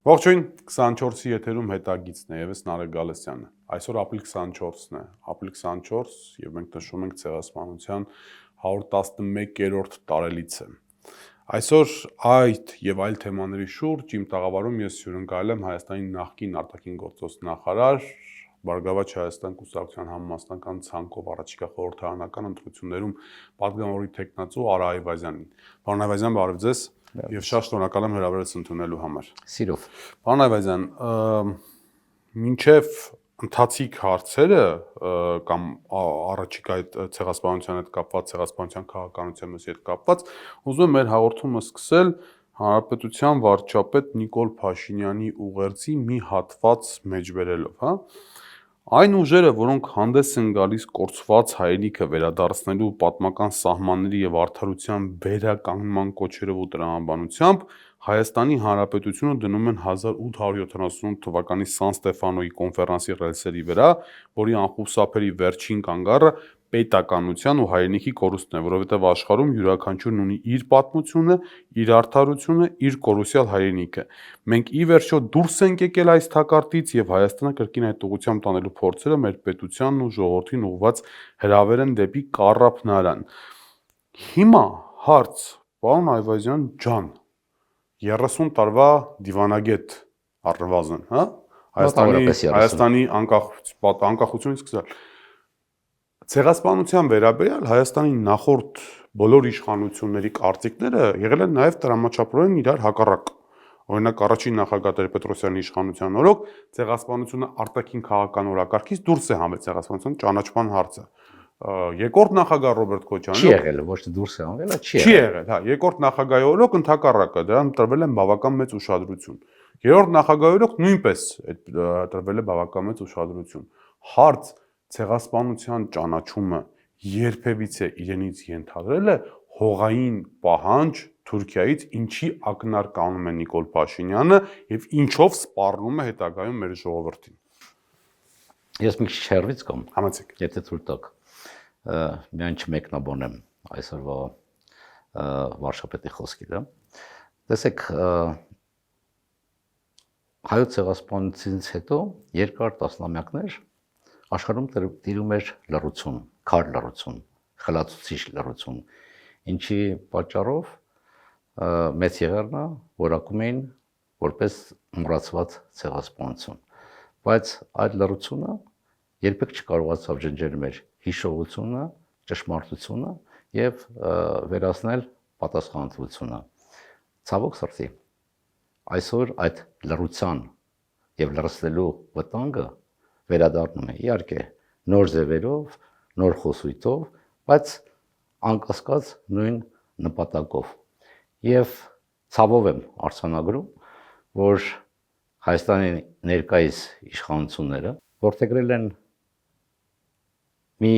Ողջույն, 24-ի եթերում հետագիծն է եւս Նարեկ Գալստյանը։ Այսօր ապրիլ 24-ն է, ապրիլ 24 եւ մենք նշում ենք ցեղասպանության 111-րդ տարելիցը։ Այսօր այդ եւ այլ թեմաների շուրջ իմ տաղավարում ես հյուրընկալել եմ Հայաստանի նախկին արտաքին գործոս նախարար, Բարգավաճ Հայաստան կուսակցության համամասնական ցանկով առաջիկա խորհրդարանական ընտրություններում պատգամավորի տեխնացու Արա Այվազյանին։ Պարոն Այվազյան, բարև ձեզ։ Եվ շատ շնորհակալ եմ հրավերս ընդունելու համար։ Սիրով։ Պարոն Այվազյան, մինչև ընթացիկ հարցերը կամ առաջիկա այդ ցեղասպանության հետ կապված, ցեղասպանության քաղաքականության հետ կապված, ուզում եմ մեր հաղորդումը սկսել Հանրապետության վարչապետ Նիկոլ Փաշինյանի ուղերձի մի հատված մեջբերելով, հա։ Այն ուժերը, որոնք հանդես են գալիս կորցված հայրենիքը վերադարձնելու պատմական սահմանների եւ արդարության վերականգնման կոչերով ու տրամաբանությամբ Հայաստանի Հանրապետությունը դնում են 1878 թվականի Սան Ստեֆանոյի կոնֆերանսի ռելսերի վրա, որի անխուսափելի վերջին կանգառը պետականության ու հայրենիքի կորուստն է, որովհետև աշխարհում յուրաքանչյուրն ունի իր պատմությունը, իր արդարությունը, իր կորուսյալ հայրենիքը։ Մենք ի վերջո դուրս ենք եկել այս թակարդից եւ Հայաստանը կրկին այդ ուղղությամբ տանելու փորձերը մեր պետությանն ու ժողովրդին ուղղված հրավեր են դեպի կառափնարան։ Հիմա հարց, պարոն Այվազյան ջան, 30 տարվա դիվանագետ առնվազն, հա? Հայաստանի անկախությունից սկսել։ Ցեղասպանության վերաբերյալ Հայաստանի նախորդ բոլոր իշխանությունների կարծիքները եղել են նաև տրամաչափորեն իրար հակառակ։ Օրինակ առաջին նախագահ Տեր-Պետրոսյանի իշխանության օրոք ցեղասպանությունը արտաքին քաղաքական օրակարգից դուրս է հանվել ցեղասպանության ճանաչման հարցը։ Երկրորդ նախագահ Ռոբերտ Քոչարյանը չի եղել, ոչ թե դուրս է հանվել, չի եղել, հա, երկրորդ նախագահի օրոք ընդհակառակը դրան տրվել է բավական մեծ ուշադրություն։ Երրորդ նախագահի օրոք նույնպես տրվել է բավական մեծ ուշադրություն։ Հարց ցեղասպանության ճանաչումը երբևիցե իրենից ենթադրել է հողային պահանջ Թուրքիայից, ինչի ակնարկանում է Նիկոլ Փաշինյանը եւ ինչով սպառնում է հետագայում մեր ժողովրդին։ Ես մի քիչ հեռվից կամ համեցեք, եթե թույլ տաք, միայն չմեկնաբանեմ այսօրվա վարչապետի խոսքերը։ Տեսեք, հայոց ցեղասպանությունից հետո երկար տասնամյակներ աշխարհում տիրում էր լռություն, քար լռություն, խլացուցիչ լռություն, ինչի պատճառով մեծ եղերնը որակում էին որպես մոռացված ցեղասպանություն, բայց այդ լռությունը երբեք չկարողացավ ջնջել մեր հիշողությունը, ճշմարտությունը եւ վերացնել պատասխանատվությունը։ Ցավոք սրտի, այսօր այդ լռության եւ լռեցնելու վտանգը վերադառնում է, իհարկե, նոր ձևերով, նոր խոսույթով, բայց անկասկած նույն նպատակով։ Եվ ցավով եմ արձանագրում, որ Հայաստանի ներկայիս իշխանությունները որդեգրել են մի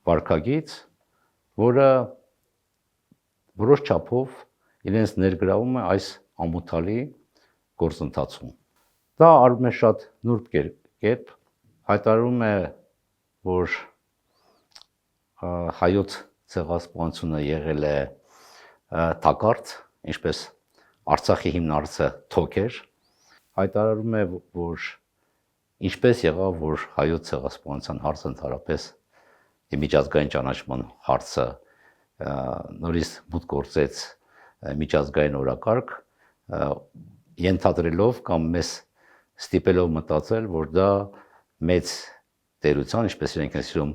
վարքագիծ, որը որոշ չափով իրենց ներգրավում է այս ամոթալի գործընթացում։ Դա արվում է շատ նուրբ կերպ, հայտարարում է, որ հայոց ցեղասպանությունը եղել է թակարդ, ինչպես Արցախի հիմնարկը թոք էր, հայտարարում է, որ ինչպես եղավ, որ հայոց ցեղասպանության հարցը ընդհանրապես միջազգային ճանաչման հարցը նորից մուտք գործեց միջազգային օրակարգ, ենթադրելով կամ մեզ ստիպելով մտածել, որ դա մեծ տերության, ինչպես իրենք են սիրում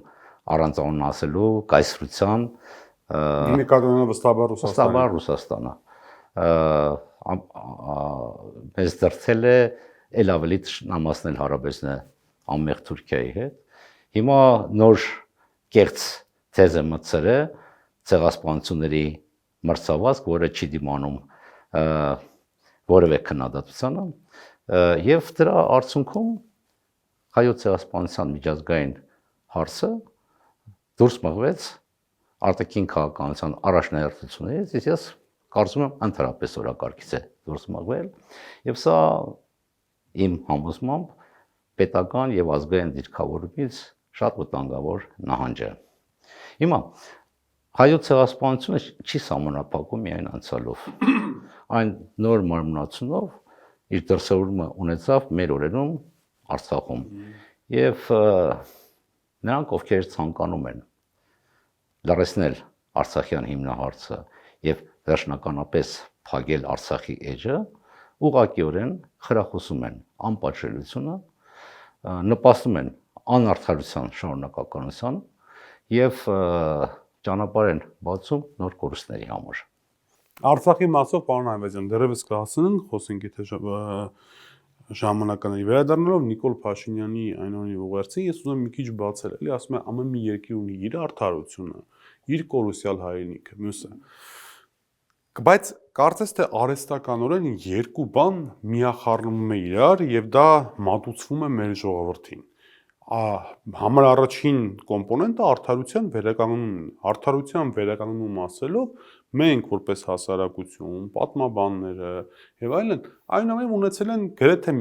առանց անուն ասելու, կայսրության վստահաբար Ռուսաստանը մեզ դրդել է ել ավելի թշնամացնել հարաբերությունները անմեղ Թուրքիայի հետ։ Հիմա նոր կեղծ թեզ է մտցրել ցեղասպանությունների մրցավազք, որը չի դիմանում որևէ քննադատությանը, եւ դրա արդյունքում հայոց ցեղասպանության միջազգային հարցը դուրս մղվեց արտաքին քաղաքականության առաջնահերթություններից, իսկ ես կարծում եմ ընդհանրապես օրակարգից է դուրս մղվել, եւ սա իմ համոզմամբ պետական եւ ազգային դիրքավորումից շատ վտանգավոր նահանջ է։ Հիմա հայոց ցեղասպանությունը չի սահմանափակում միայն անցյալով, այն նոր մարմնացումով իր դրսևորումը ունեցավ մեր օրերում Արցախում։ Եվ նրանք, ովքեր ցանկանում են լրացնել Արցախյան հիմնահարցը եւ վերջնականապես փակել Արցախի էջը, ուղղակիորեն խրախուսում են անպատժելիությունը, նպաստում են անարդարության շարունակականության եւ ճանապարհ են բացում նոր կորուստների համար։ Արցախի մասով պարոն Այվազյան, դեռևս կհասնենք, խոսենք եթե ժամանակների վերադառնալով Նիկոլ Փաշինյանի այնօրի ուղերձին, ես ուզում եմ մի քիչ բացել, էլի ասում եմ ամեն մի երկիր ունի իր արդարությունը, իր կորուսյալ հայրենիքը, մյուսը։ Բայց կարծես թե արհեստականորեն երկու բան միախառնվում է իրար եւ դա մատուցվում է մեր ժողովրդին։ Համար առաջին կոմպոնենտը արդարության վերականգնումն է։ Արդարության վերականգնում ասելով մենք որպես հասարակություն, պատմաբանները եւ այլն, այնուամենայնիվ ունեցել են գրեթե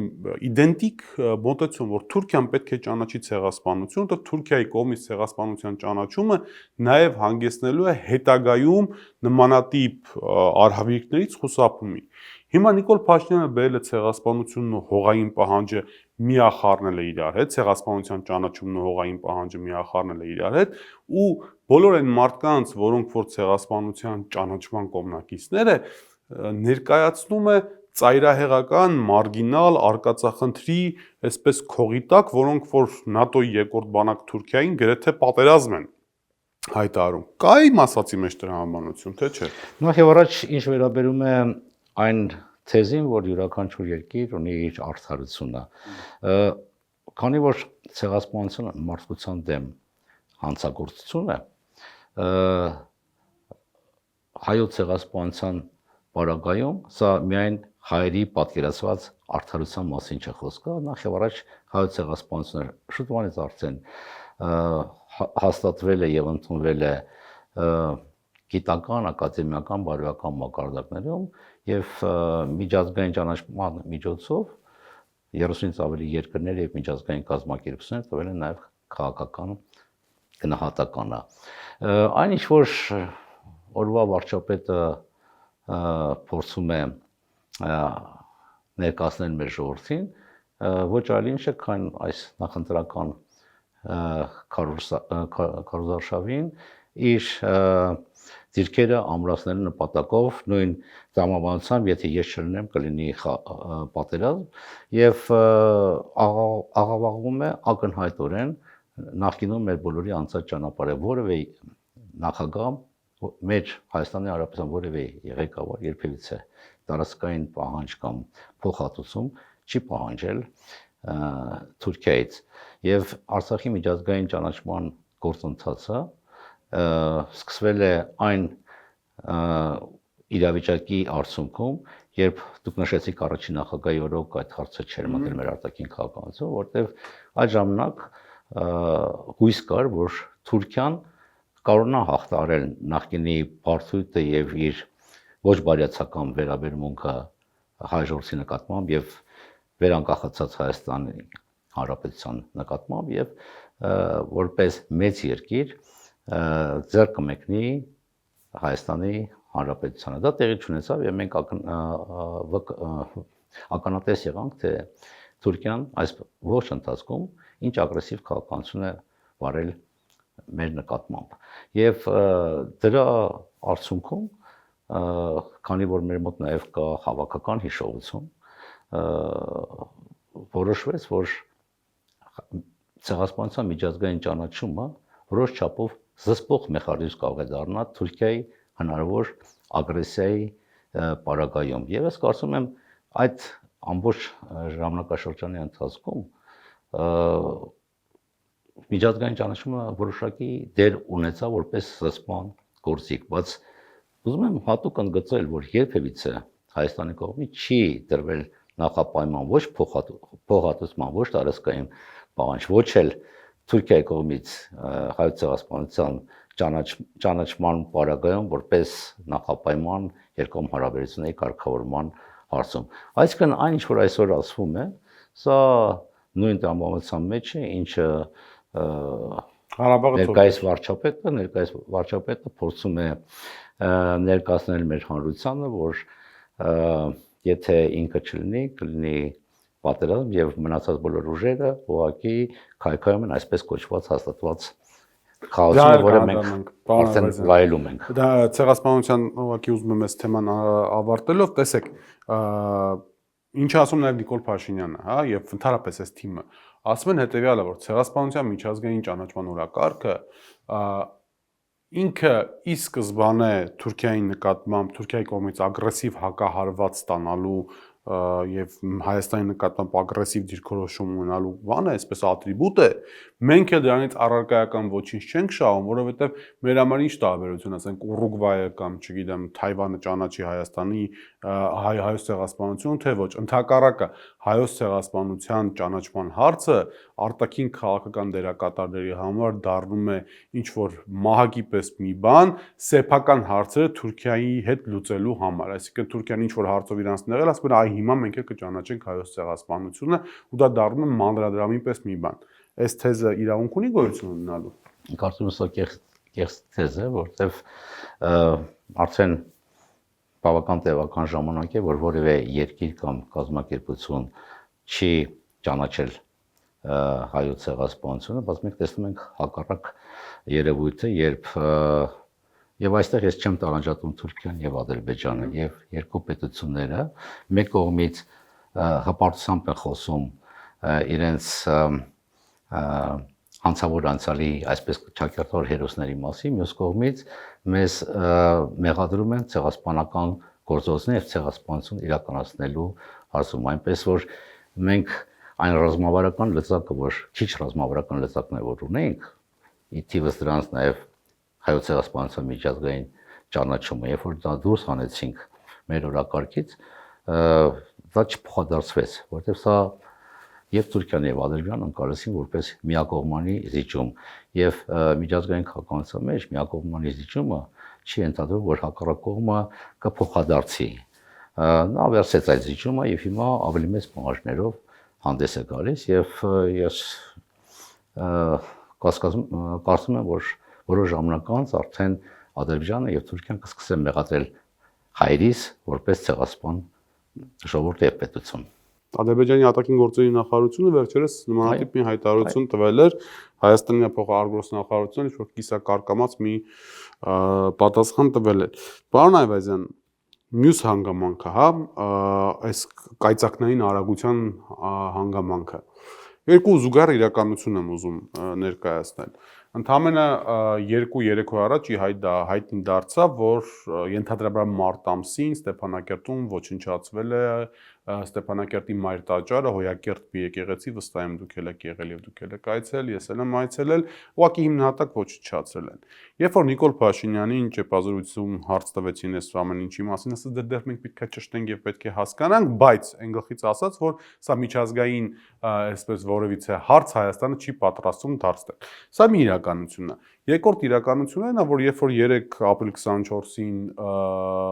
իդենտիկ մոտեցում, որ Թուրքիան պետք է ճանաչի ցեղասպանություն, որտեղ Թուրքիայի կողմից ցեղասպանության ճանաչումը նաեւ հանգեցնելու է հետագայում նմանատիպ արհավիրքներից խուսափումի։ Հիմա Նիկոլ Փաշինյանը բերել է ցեղասպանությունն ու հողային պահանջը միախառնել է իրար հետ, ցեղասպանության ճանաչումն ու հողային պահանջը միախառնել է իրար հետ ու բոլոր այն մարդկանց, որոնք որ ցեղասպանության ճանաչման կողմնակիցներ է, ներկայացնում է ծայրահեղական, մարգինալ, արկածախնդրի, այսպես քողի տակ, որոնք որ ՆԱՏՕ-ի երկրորդ բանակ Թուրքիային գրեթե պատերազմ են հայտարարում։ Կա իմ ասացի մեջ տրամաբանություն, թե չէ։ Նախ եւ առաջ ինչ վերաբերում է այն թեզին, որ յուրաքանչյուր երկիր ունի իր արդարությունը, քանի որ ցեղասպանությունը մարդկության դեմ հանցագործություն է, հայոց ցեղասպանության պարագայում սա միայն հայերի պատկերացված արդարության մասին չէ խոսքը, նախ եւ առաջ հայոց ցեղասպանությունը շուտվանից արդեն հաստատվել է եւ ընդունվել է գիտական, ակադեմիական, բարոյական մակարդակներում եւ միջազգային ճանաչման միջոցով 30-ից ավելի երկրներ եւ միջազգային կազմակերպություններ տվել են նաեւ քաղաքական գնահատականը։ Այն ինչ որ օրվա վարչապետը փորձում է ներկայացնել մեր ժողովրդին, ոչ այլ ինչ է, քան այս նախընտրական քարոզարշավին իր դիրքերը ամրացնելու նպատակով նույն տրամաբանությամբ, եթե ես չլինեմ, կլինի պատերազմ եւ աղավաղվում է ակնհայտորեն նախկինում մեր բոլորի անցած ճանապարհը, որևէ նախագահ մեր Հայաստանի Հանրապետության որևէ ղեկավար երբևիցե տարածքային պահանջ կամ փոխհատուցում չի պահանջել Թուրքիայից եւ Արցախի միջազգային ճանաչման գործընթացը սկսվել է այն իրավիճակի արդյունքում, երբ դուք նշեցիք առաջին նախագահի օրոք այդ հարցը չէր մտել մեր արտաքին քաղաքականություն, որտեղ այդ ժամանակ հույս կար, որ Թուրքիան կարողանա հաղթահարել նախկինի բարդույթը եւ իր ոչ բարյացակամ վերաբերմունքը հայ ժողովրդի նկատմամբ եւ վերանկախացած Հայաստանի Հանրապետության նկատմամբ եւ որպես մեծ երկիր ձեռք կմեկնի Հայաստանի Հանրապետությանը։ Դա տեղի չունեցավ եւ մենք ականատես եղանք, թե Թուրքիան այս ողջ ընթացքում ինչ ագրեսիվ քաղաքականություն է վարել մեր նկատմամբ։ Եվ դրա արդյունքում, քանի որ մեր մոտ նաև կա հավաքական հիշողություն, որոշվեց, որ ցեղասպանության միջազգային ճանաչումը որոշ չափով զսպող մեխանիզմ կարող է դառնալ Թուրքիայի հնարավոր ագրեսիայի պարագայում։ Եվ ես կարծում եմ այդ ամբողջ ժամանակաշրջանի ընթացքում միջազգային ճանաչումը որոշակի դեր ունեցավ որպես զսպման գործիք, բայց ուզում եմ հատուկ ընդգծել, որ երբևիցե Հայաստանի կողմից չի դրվել նախապայման ոչ փոխհատուցման, ոչ տարածքային պահանջ, ոչ էլ Թուրքիայի կողմից հայոց ցեղասպանության ճանաչման պարագայում որպես նախապայման երկկողմ հարաբերությունների կարգավորման հարցում։ Այսինքն այն ինչ որ այսօր ասվում է, սա նույն տրամաբանության մեջ է, ինչը ներկայիս վարչապետը փորձում է ներկայացնել մեր հանրությանը, որ եթե ինքը չլինի, կլինի պատերազմ եւ մնացած բոլոր ուժերը ուղղակի քայքայում են այսպես կոչված հաստատված խաղացումը, որը մենք արդեն վայելում ենք։ Դա ցեղասպանության ուղղակի ուզում եմ այս թեման ավարտելով, տեսեք, ինչ ասում նաև Նիկոլ Փաշինյանը, հա, եւ ընդհանրապես այս թիմը, ասում են հետեւյալը, որ ցեղասպանության միջազգային ճանաչման օրակարգը ինքը ի սկզբանե Թուրքիայի նկատմամբ Թուրքիայի կողմից ագրեսիվ հակահարված ստանալու եւ Հայաստանի նկատմամբ ագրեսիվ դիրքորոշում ունենալու բանը, այսպես ատրիբուտ է, մենք էլ դրանից առարկայական ոչինչ չենք շահում, որովհետեւ մեր համար ինչ տարբերություն, ասենք Ուրուգվայը կամ, չգիտեմ, Թայվանը ճանաչի Հայաստանի հայոց ցեղասպանություն, թե ոչ, ընդհակառակը հայոց ցեղասպանության ճանաչման հարցը արտաքին քաղաքական դերակատարների համար դառնում է ինչ որ մահակի պես մի բան, սեփական հարցերը Թուրքիայի հետ լուծելու համար, այսինքն Թուրքիան ինչ որ հարցով իրանց եղել, ասում են այ հիմա մենք էլ կճանաչենք հայոց ցեղասպանությունը ու դա դառնում է մանրադրամի պես մի բան։ Այս թեզը իրավունք ունի գոյություն ունենալու։ Կարծում եմ սա կեղծ թեզ է, որտեվ արդեն բավական տևական ժամանակ է, որ որևէ երկիր կամ կազմակերպություն չի ճանաչել հայոց ցեղասպանությունը, բայց մենք տեսնում ենք հակառակ երևույթը, եւ այստեղ ես չեմ տարանջատում Թուրքիան եւ Ադրբեջանը եւ երկու պետությունները մեկ կողմից հպարտությամբ են խոսում իրենց անցավոր անցյալի այսպես ճակերտավոր հերոսների մասին, մյուս կողմից մեզ մեղադրում են ցեղասպանական գործողություններ եւ ցեղասպանություն իրականացնելու հարցում, այնպես որ մենք այն ռազմավարական լծակը, որ քիչ ռազմավարական լծակն է, որ ունենք, ի թիվս դրանց նաեւ հայոց ցեղասպանության միջազգային ճանաչումը, երբ որ դա դուրս հանեցինք մեր օրակարգից, դա չփոխադարձվեց, որովհետեւ սա եւ Թուրքիան եւ Ադրբեջանը ընկալեցին որպես միակողմանի զիջում եւ միջազգային քաղաքականության մեջ միակողմանի զիջումը չի ենթադրում, որ հակառակ կողմը կփոխադարձի։ Նա վերցրեց այդ զիջումը եւ հիմա ավելի մեծ պահանջներով հանդես է գալիս եւ ես կարծում եմ, որ որոշ ժամանակ անց արդեն Ադրբեջանը եւ Թուրքիան կսկսեն մեղադրել հայրից որպես ցեղասպան ժողովուրդ եւ պետություն։ Ադրբեջանի արտաքին գործերի նախարարությունը վերջերս նմանատիպ մի հայտարարություն տվել էր Հայաստանի փոխարգոսնախարարությունը, ինչ որ կիսակարգամած մի պատասխան տվել էր։ Պարոն Այվազյան, մյուս հանգամանքը, հա, այս կայծակնային արագության հանգամանքը։ Երկու զուգահեռ իրականություն եմ ուզում ներկայացնել։ Ընդամենը 2-3 օր առաջ հայտնի դարձավ, որ ենթադրաբար մարտ ամսին Ստեփանակերտում ոչնչացվել է Ստեփանակերտի մայր տաճարը, Հոյակերտ մի եկեղեցի, վստահ եմ դուք եք եղել եւ դուք եք այցելել, ես էլ եմ այցելել, ուղղակի հիմնահատակ ոչնչացրել են։ Երբ որ Նիկոլ Փաշինյանին ճեպազրույցում հարց տվեցին այս ամեն ինչի մասին, ասաց դեռ մենք պետք է ճշտենք եւ պետք է հասկանանք, բայց այն գլխից ասաց, որ սա միջազգային այսպես որևիցե հարց Հայաստանը չի պատրաստում դարձնել։ Սա մի իրականություն է։ Երկրորդ իրականությունն է նա, որ երբ որ 3 ապրիլ 24-ին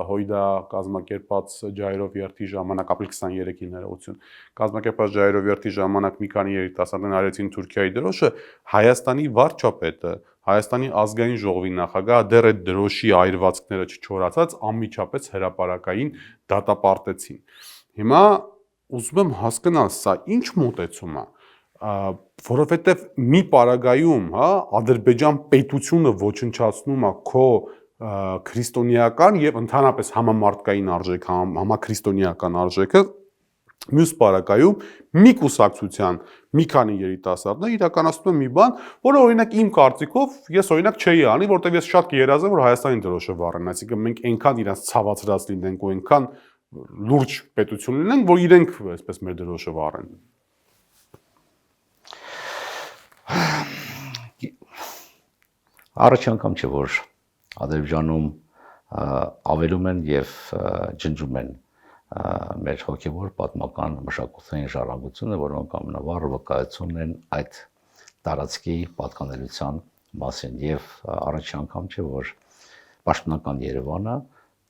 Հույդա կազմակերպած Ջայրով երթի ժամանակ, ապրիլ 23-ին ներողություն, կազմակերպած Ջայրով երթի ժամանակ մի քանի երիտասարդներ արեցին Թուրքիայի դրոշը, Հայաստանի վարչապետը, Հայաստանի ազգային ժողովի նախագահը դեռ այդ դրոշի այրվածքները չչորացած անմիջապես հրապարակային դատապարտեցին։ Հիմա ուզում եմ հասկանալ, սա ինչ մոտեցում է, որովհետև մի պարագայում, հա, Ադրբեջան պետությունը ոչնչացնում է քո քրիստոնեական եւ ընդհանրապես համամարտկային արժեք, համաքրիստոնեական արժեքը, մյուս պարագայում մի կուսակցության մի քանի երիտասարդներ իրականացնում են մի բան, որը օրինակ իմ կարծիքով ես օրինակ չէի անի, որտեղ ես շատ կերազեմ, որ Հայաստանի դրոշը վառեն, այսինքն մենք այնքան իրանց ցավացրած լինենք ու այնքան լուրջ պետություն լինենք, որ իրենք այսպես մեր դրոշը վառեն։ Առաջ անգամ չէ, որ Ադրբեջանում ավելում են եւ ջնջում են մեր հոգեվոր պատմական մշակութային ժառանգությունը, որոնք ամենավառ վկայությունն են այդ տարածքի պատկանելիության մասին եւ առաջ անգամ չէ, որ պաշտոնական Երևանը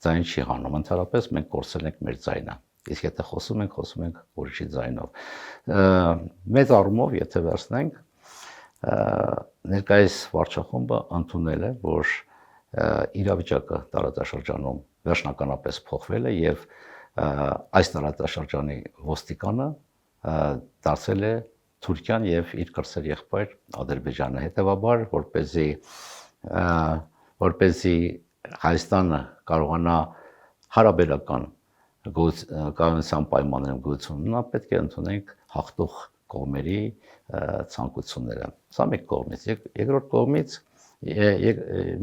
ձայն չի հանում, ընդհանրապես մենք կորցրել ենք մեր ձայնը, իսկ եթե խոսում ենք ուրիշի ձայնով։ Մեծ առումով, եթե վերցնենք, ներկայիս վարչախումբը ընդունել է, որ իրավիճակը տարածաշրջանում վերջնականապես փոխվել է եւ այս տարածաշրջանի ոստիկանը դարձել է Թուրքիան եւ իր կրտսեր եղբայր Ադրբեջանը։ Հետևաբար, որպեսզի Հայաստանը կարողանա հարաբերական կայունության պայմաններում գոյություն ունենա, պետք է ընդունենք հաղթող կողմերի ցանկությունները։ Սա մեկ կողմից, երկրորդ կողմից,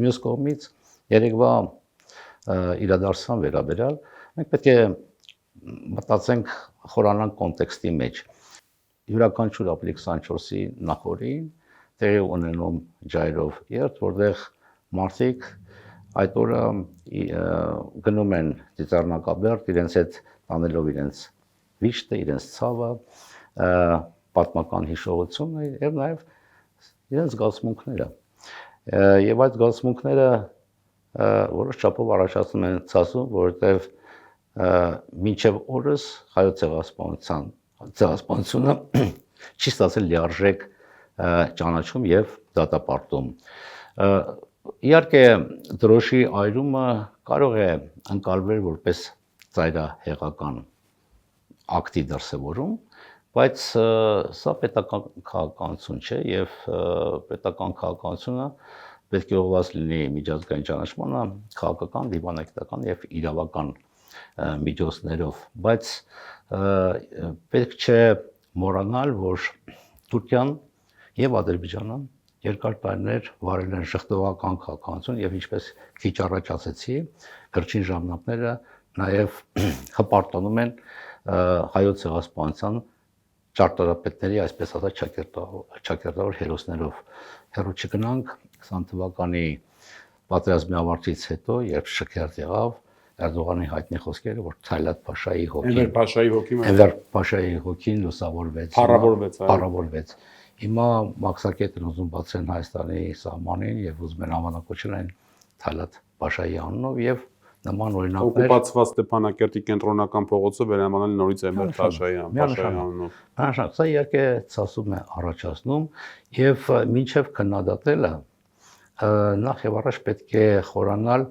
մյուս կողմից երեկվա իրադարձության վերաբերյալ մենք պետք է մտածենք խորանալ կոնտեքստի մեջ։ Յուրաքանչյուր ապրիլի 24-ի նախորդին տեղի ունենում ջայրով երթ, որտեղ մարդիկ այդ օրը գնում են ծիծեռնակաբերդ, իրենց հետ տանելով իրենց վիշտը, իրենց ցավը, պատմական հիշողությունը եւ նաեւ իրենց զգացմունքները։ Եվ այդ զգացմունքները որոշ չափով առաջացնում են ցածում, որովհետեւ մինչև օրս հայոց ցեղասպանությունը չի ստացել լիարժեք ճանաչում եւ դատապարտում։ Իհարկե դրոշի այրումը կարող է ընկալվել որպես ծայրահեղական ակտի դրսևորում, բայց սա պետական քաղաքականություն չէ եւ պետական քաղաքականությունը պետք է ուղղված լինի միջազգային ճանաչմանը քաղաքական, դիվանագիտական եւ իրավական միջոցներով, բայց պետք չէ մոռանալ, որ Թուրքիան եւ Ադրբեջանը երկար տարիներ վարել են շղթողական քաղաքականություն եւ ինչպես քիչ առաջ ասացի, գրչին ժամանակները նաեւ հպարտանում են հայոց ցեղասպանության ճարտարապետների, այսպես ասած, ճակերտավոր հերոսներով։ Հերո չգնանք 20 թվականի պատերազմի ավարտից հետո, երբ շքերթ եղավ Էրդողանի հայտնի խոսքերը, որ Թայլատ Փաշայի հոգին, Էնվեր Փաշայի հոգին լուսավորվեց, փառավորվեց։ Հիմա մաքսակետն ուզում բացեն Հայաստանի սահմանին եւ ուզում են անվանակոչել այն Թայլատ Փաշայի անունով եւ նման օրինակներ օկուպացված Ստեփանակերտի կենտրոնական փողոցը վերանմանել նորից Էնվեր Փաշայի անունով։ Հաշա, սա իհարկե ցասում է առաջացնում եւ մինչեւ քննադատելը նախ եւ առաջ պետք է խորանալ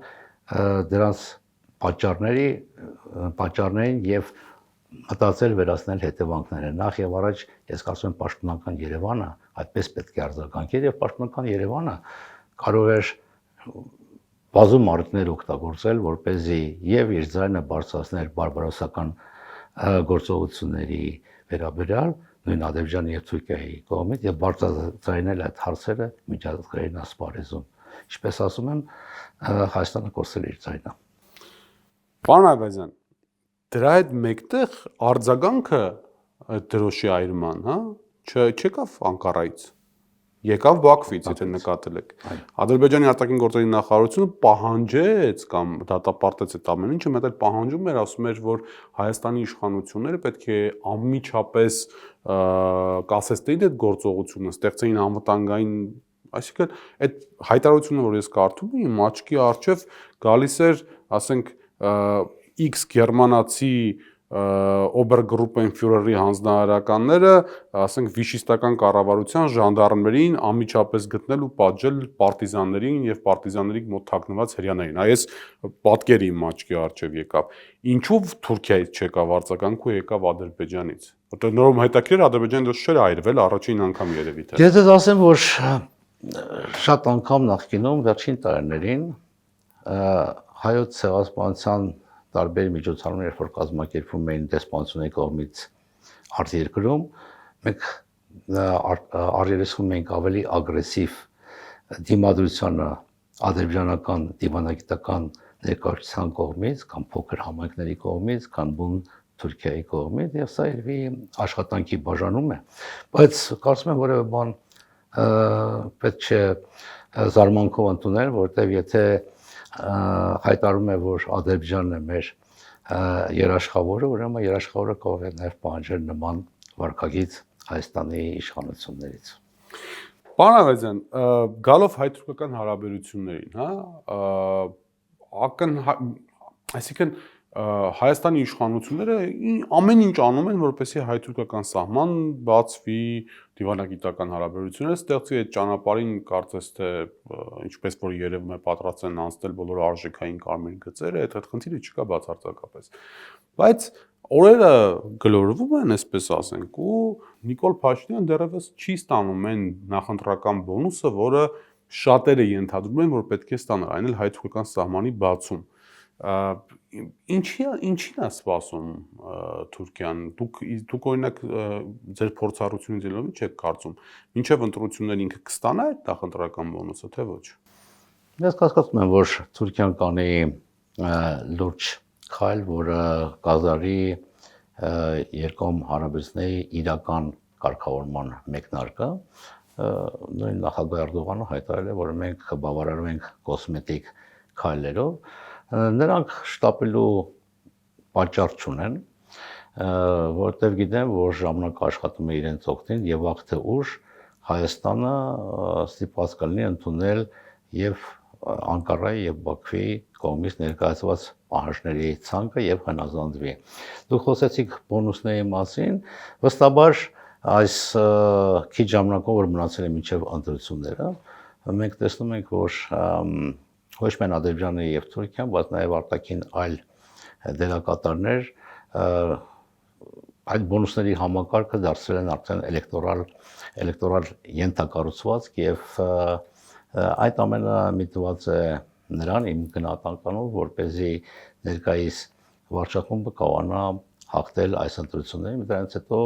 դրանց պատճառներին եւ մտածել վերացնել հետևանքները։ Նախ եւ առաջ ես կարծում եմ պաշտոնական Երևանը այդպես պետք է արձագանքեր եւ պաշտոնական Երևանը կարող էր բազում առիթներ օգտագործել, որպեսզի եւ իր ձայնը բարձրացնել բարբարոսական գործողությունների վերաբերյալ նույն Ադրբեջանի եւ Թուրքիայի կողմից եւ բարձրացնել այդ հարցերը միջազգային ասպարեզում։ Ինչպես ասում եմ, Հայաստանը կորցրել իր ձայնը։ Պարոն Այվազյան, դրա հետ մեկտեղ արձագանքը այդ դրոշի այրման, հա, չեկավ Անկարայից։ Եկավ Բաքվից, եթե նկատել եք։ Ադրբեջանի արտաքին գործերի նախարարությունը պահանջեց կամ դատապարտեց այդ ամեն ինչը, մեկ էլ պահանջում էր, ասում էր, որ Հայաստանի իշխանությունները պետք է անմիջապես կասեցնեին այդ գործողությունը, ստեղծեին անվտանգային, այսինքն այդ հայտարարությունը, որ ես կարդում եմ, իմ աչքի առջև գալիս էր, ասենք, X գերմանացի Օբերգրուպենֆյուրերի հանձնարարականները, ասենք, վիշիստական կառավարության ժանդարմերին անմիջապես գտնել ու պատժել պարտիզաններին եւ պարտիզանների մոտ թաքնված հрьяաներին։ Այս պատկերը իմ աչքի առջև եկավ։ Ինչու Թուրքիայից չեկավ արձագանք ու եկավ Ադրբեջանից։ Որտեղ նորում հետաքրքիր Ադրբեջանի դուրս չէր այրվել առաջին անգամ երևի թե։ Ես ասեմ, որ շատ անգամ նախկինում վերջին տարիներին հայոց ցեղասպանության տարբեր միջոցառումներ, երբ որ կազմակերպվում էին դեսպանությունների կողմից արտերկրում, մենք առերեսվում ենք ավելի ագրեսիվ դիմադրությանը ադրբեջանական դիվանագիտական ներկայացության կողմից կամ փոքր համայնքների կողմից, կամ բուն Թուրքիայի կողմից, եւ սա երևի աշխատանքի բաժանում է, բայց կարծում եմ որևէ բան պետք չէ զարմանքով ընդունել, որտեղ եթե հայտարարում է, որ Ադրբեջանն է մեր երաշխավորը, ուրեմն երաշխավորը կարող է նաև պահանջել նման վարկագիծ Հայաստանի իշխանություններից։ Պարոն Այվազյան, գալով հայ-թուրքական հարաբերություններին, հա, այսինքն Հայաստանի իշխանությունները ամեն ինչ անում են, որպեսզի հայ-թուրքական սահման բացվի, դիվանագիտական հարաբերությունները ստեղծվի, այդ ճանապարհին կարծես թե ինչպես որ երևում է պատրաստ են անցնել բոլոր արժեքային կարմիր գծերը, այդ խնդիրը չկա բացարձակապես։ Բայց օրերը գլորվում են, այսպես ասենք, ու Նիկոլ Փաշինյան դեռևս չի ստանում այն նախընտրական բոնուսը, որը շատերը ենթադրում են, որ պետք է ստանալ, այն էլ հայ-թուրքական սահմանի բացում։ Ինչին է սպասում Թուրքիան։ Դուք օրինակ ձեր փորձառությունից ելնելով չեք կարծում, մինչև ընտրություններ ինքը կստանա այդ նախընտրական բոնուսը, թե ոչ։ Ես կասկածում եմ, որ Թուրքիան կանի լուրջ քայլ, որը կազարի երկկողմ հարաբերությունների իրական կարգավորման մեկնարկը, նույն նախագահ Էրդողանը հայտարարել է, որ մենք կբավարարում ենք կոսմետիկ քայլերով, նրանք շտապելու պատճառ չունեն, որտեղ գիտեմ, որ ժամանակը աշխատում է իրենց օգտին եւ վաղ թե ուշ Հայաստանը ստիպված կլինի ընդունել եւ Անկարայի եւ Բաքվի կողմից ներկայացված պահանջների ցանկը եւ հնազանդվի։ Դուք խոսեցիք բոնուսների մասին, վստահաբար այս քիչ ժամանակով որ մնացել է մինչև ընտրությունները, մենք տեսնում ենք, որ ոչ միայն Ադրբեջանը եւ Թուրքիան, բայց նաեւ արտաքին այլ դերակատարներ այդ բոնուսների համակարգը դարձրել են արդեն էլեկտորալ ենթակառուցվածք եւ այդ ամենը միտված է նրան իմ գնահատականով, որպեսզի ներկայիս վարչախումբը կարողանա հաղթել այս ընտրություններին, դրանից հետո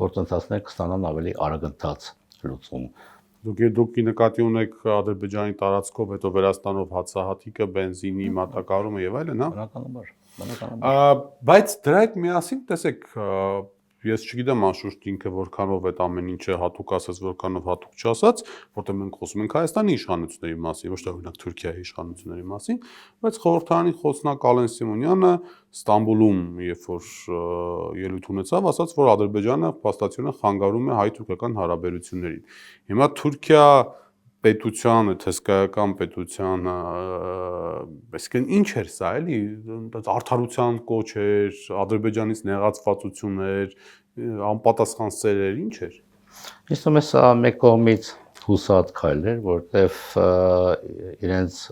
գործընթացները կստանան ավելի արագընթաց լուծում։ Դուք նկատի ունեք Ադրբեջանի տարածքով հետո Վրաստանով հացահատիկը, բենզինի մատակարարումը եւ այլն, հա։ Բնականաբար։ Բայց դրա հետ միասին տեսեք, ես չգիտեմ անշուշտ ինքը որքանով այդ ամեն ինչը հատուկ ասած, որքանով հատուկ չասած, որտեղ մենք խոսում ենք Հայաստանի իշխանությունների մասին, ոչ թե օրինակ Թուրքիայի իշխանությունների մասին, բայց խորհրդարանի խոսնակ Ալեն Սիմոնյանը Ստամբուլում, երբ որ ելույթ ունեցավ, ասաց, որ Ադրբեջանը փաստացիորեն խանգարում է հայ-թուրքական հարաբերություններին։ Հիմա Թուրքիա պետության, հսկայական պետության, այսինքն ինչ էր սա, էլի, արդարության կոչ էր, Ադրբեջանից նեղացվածություններ, անպատասխան սերեր, ինչ էր։ Ինձ թվում է սա մեկ կողմից հուսահատ քայլ էր, որտեվ իրենց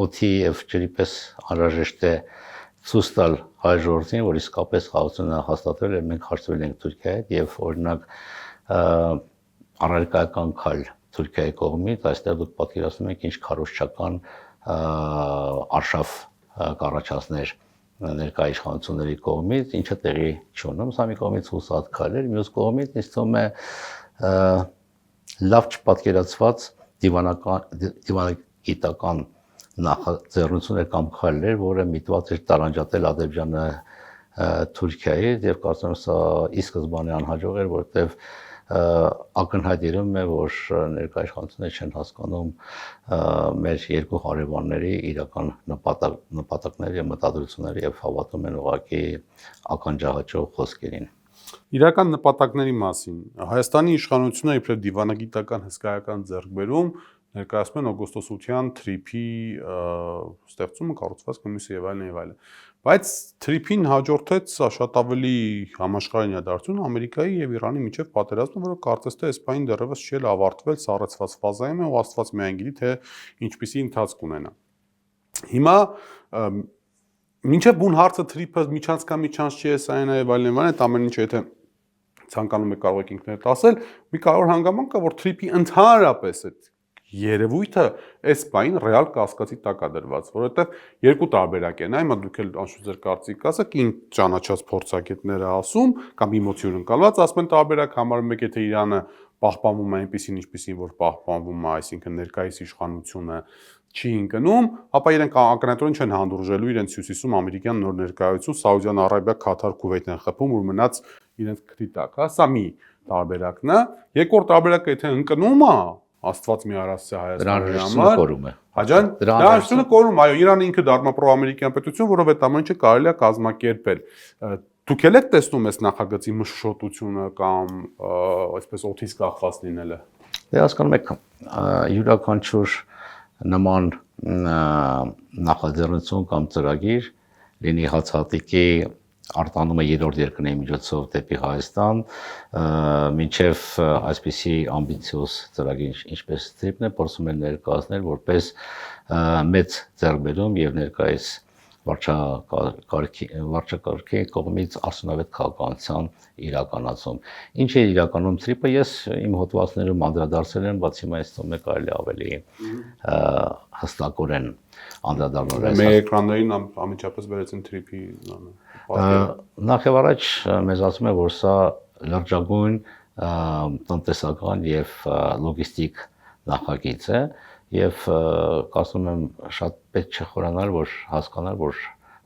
օդի եւ ջրի պես անհրաժեշտ է ցույց տալ հայ ժողովրդին, որ իսկապես խաղաղությունը հաստատվել է, մենք հարցվել ենք Թուրքիայի հետ եւ օրինակ առարկայական քայլ Թուրքիայի կողմից, այստեղ դուք պատկերացնում եք ինչ քարոզչական արշավ կառաջացներ ներկայ իշխանությունների կողմից, ինչը տեղի չունում, սա մի կողմից հուսահատ քայլ էր, մյուս կողմից ինձ թվում է լավ չպատկերացված դիվանագիտական նախաձեռնություններ կամ քայլեր, որը միտված էր տարանջատել Ադրբեջանը Թուրքիայից եւ կարծում եմ սա ի սկզբանե անհաջող էր, որտեվ ակնհայտ երևում է, որ ներկայ իշխանությունները չեն հասկանում մեր երկու հարևանների իրական նպատակները եւ մտադրությունները եւ հավատում են ուղղակի ականջահաճող խոսքերին։ Իրական նպատակների մասին Հայաստանի իշխանությունները իբրև դիվանագիտական հսկայական ձեռքբերում ներկայացնում են օգոստոսության թրիփի ստեղծումը, կառուցվածքը, մյուսը եւ այլն եւ այլն։ Բայց թրիփին հաջորդեց շատ ավելի համաշխարհային իրադարձություն Ամերիկայի եւ Իրանի միջև պատերազմը, որը կարծես թե այս պահին դեռևս չի ավարտվել, սառեցված ֆազայում է ու Աստված միայն գիտի թե ինչպիսի ընթացք ունենա։ Հիմա մինչև բուն հարցը թրիփը միջանցք չի, սա եւ այլն, այդ ամեն ինչը եթե ցանկանում եք կարող եք ինքներդ ասել, մի կարևոր հանգամանք կա, որ թրիփի ընդհանրապես այդ երևույթը այս բային ռեալ կասկածի տակ է դրված, որովհետև երկու տարբերակ են, այմա դուք էլ անշուշտ ձեր կարծիք ասեք, ինչ ճանաչած փորձագետները ասում կամ էմոցիոն ընկալված, ասում են տարբերակ համարում եք, եթե Իրանը պահպանվում է այնպեսին, ինչպեսին որ պահպանվում է, այսինքն ներկայիս իշխանությունը չի ընկնում, ապա իրենք ակնհայտորեն չեն հանդուրժելու իրենց հյուսիսում ամերիկյան նոր ներկայություն, Սաուդյան Արաբիա, Քաթար, Քուվեյթն են խփում, որ մնաց իրենց քրի տակ, հա, սա մի տարբերակն է։ Երկրորդ տարբերակը եթե ընկնում է, Աստված մի արասցե Հայաստանի համար, հաջան, դրանցությունը կորում, այո, Իրանը ինքը դառնում է պրոամերիկյան պետություն, որով այդ ամեն ինչը կարելի է կազմակերպել։ Դուք եք տեսնում այս նախագծի մշշոտությունը կամ այսպես օթից կախված լինելը։ Դե հասկանում եք, յուրաքանչյուր նման նախաձեռնություն կամ ծրագիր լինի հացահատիկի արտանումը երրորդ երկրների միջոցով դեպի Հայաստան, մինչև այսպիսի ամբիցիոզ ծրագիր ինչպես թրիփն է, փորձում են ներկայացնել որպես մեծ ձեռքբերում եւ ներկայիս վարչակարգի կողմից արդյունավետ քաղաքականության իրականացում։ Ինչ է իրականում Թրիպը, ես իմ հոդվածներում անդրադարձել եմ, բայց հիմա ես թվում է կարելի ավելի հստակորեն անդրադառնալ։ Մեր էկրաններին անմիջապես վերեցին Թրիպի Նախ եւ առաջ մեզ ասում է, որ սա լրջագույն տնտեսական եւ լոգիստիկ նախագիծ է եւ կարծում եմ շատ պետք չէ խորանալ, որ հասկանալ, որ